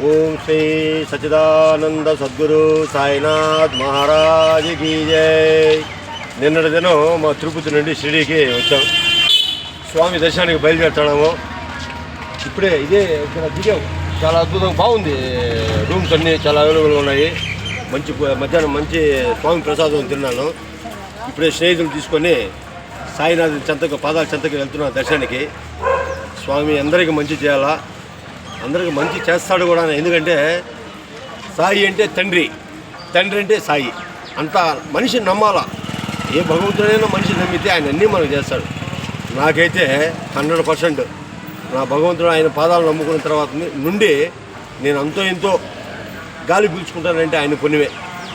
ఓం Shri Sachchidananda Sadhguru Sainath Maharaj key జై. నిన్నటి దినం మా తిరుపతి నుండి షిరిడీకి వచ్చాం. స్వామి దర్శనానికి బయలుదేరుతున్నాము. ఇప్పుడే ఇక్కడ దిగాం. చాలా అద్భుతంగా బాగుంది. రూమ్స్ అన్నీ చాలా అవైలబుల్గా ఉన్నాయి. మధ్యాహ్నం మంచి స్వామి ప్రసాదం తిన్నాను. ఇప్పుడే స్నేహితులు తీసుకొని సాయినాథ్ చెంతకు పాదాల చెంతకు వెళ్తున్నాను దర్శనానికి. స్వామి అందరికీ మంచి చేయాలా, అందరికీ మంచి చేస్తాడు కూడా. ఎందుకంటే సాయి అంటే తండ్రి, తండ్రి అంటే సాయి. అంతా మనిషిని నమ్మాలా. ఏ భగవంతుడైనా మనిషిని నమ్మితే ఆయన అన్నీ మనకు చేస్తాడు. నాకైతే 100% నా భగవంతుడు ఆయన పాదాలు నమ్ముకున్న తర్వాత నుండి నేను అంతో ఎంతో గాలి పీల్చుకుంటానంటే ఆయన పుణ్యమే.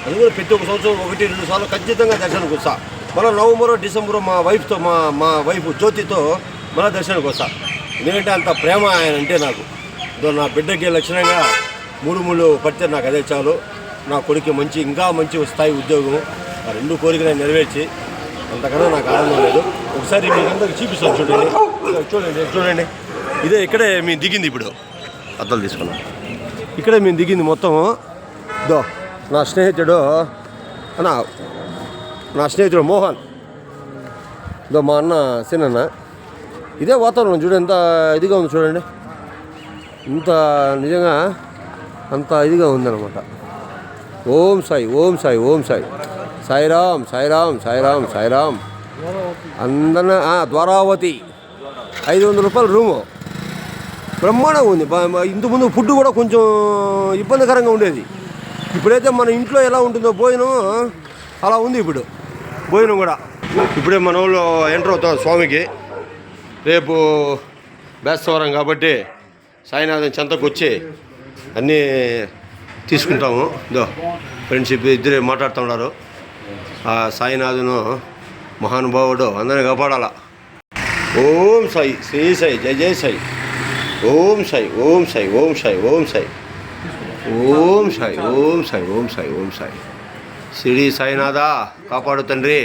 అది కూడా ప్రతి ఒక్క సంవత్సరం 1-2 సార్లు ఖచ్చితంగా దర్శనానికి వస్తా. మళ్ళీ నవంబరు డిసెంబరు మా వైఫ్తో మా వైఫ్ జ్యోతితో మళ్ళీ దర్శనానికి వస్తా. ఎందుకంటే అంత ప్రేమ ఆయన అంటే నాకు. నా బిడ్డకి లక్షణంగా 3 పడితే నాకు అదే చాలు. నా కొడుకు ఇంకా మంచి స్థాయి ఉద్యోగం, ఆ 2 కోరికలు నెరవేర్చి అంతకన్నా నాకు ఆనందం లేదు. ఒకసారి మీకు అందరికి చూపిస్తాను. చూడండి. ఇక్కడే మేము దిగింది. ఇప్పుడు అద్దాలు తీసుకున్నాం. ఇక్కడే మేము దిగింది మొత్తం. నా స్నేహితుడు మోహన్, మా అన్న సినన్న. ఇదే వాతావరణం చూడండి, ఎంత ఇదిగా ఉంది చూడండి. ఇంత నిజంగా అంత ఇదిగా ఉందన్నమాట. ఓం సాయి, ఓం సాయి, ఓం సాయి. సాయిరామ్, సాయిరామ్, సాయిరామ్, సాయిరామ్. అందరిన ద్వారావతి 500 రూపాయల రూము. బ్రహ్మాండంగా ఉంది. ఇంతకుముందు ఫుడ్ కూడా కొంచెం ఇబ్బందికరంగా ఉండేది. ఇప్పుడైతే మన ఇంట్లో ఎలా ఉంటుందో భోజనం అలా ఉంది ఇప్పుడు భోజనం కూడా. ఇప్పుడే మన వాళ్ళు ఎంటర్ అవుతాం స్వామికి. రేపు బేస్తవారం కాబట్టి సాయినాథన్ చెంతకు వచ్చి అన్నీ తీసుకుంటాము. ఫ్రెండ్షిప్ ఇద్దరే మాట్లాడుతున్నారు. ఆ సాయినాథును మహానుభావుడు అందరిని కాపాడాల. ఓం సాయి, శ్రీ సాయి, జయ జయ సాయి. ఓం సాయి, ఓం సాయి, ఓం సాయి, ఓం సాయి, ఓం సాయి, ఓం సాయి, ఓం సాయి, ఓం సాయి. శ్రీ సాయినాథ కాపాడు తండ్రి.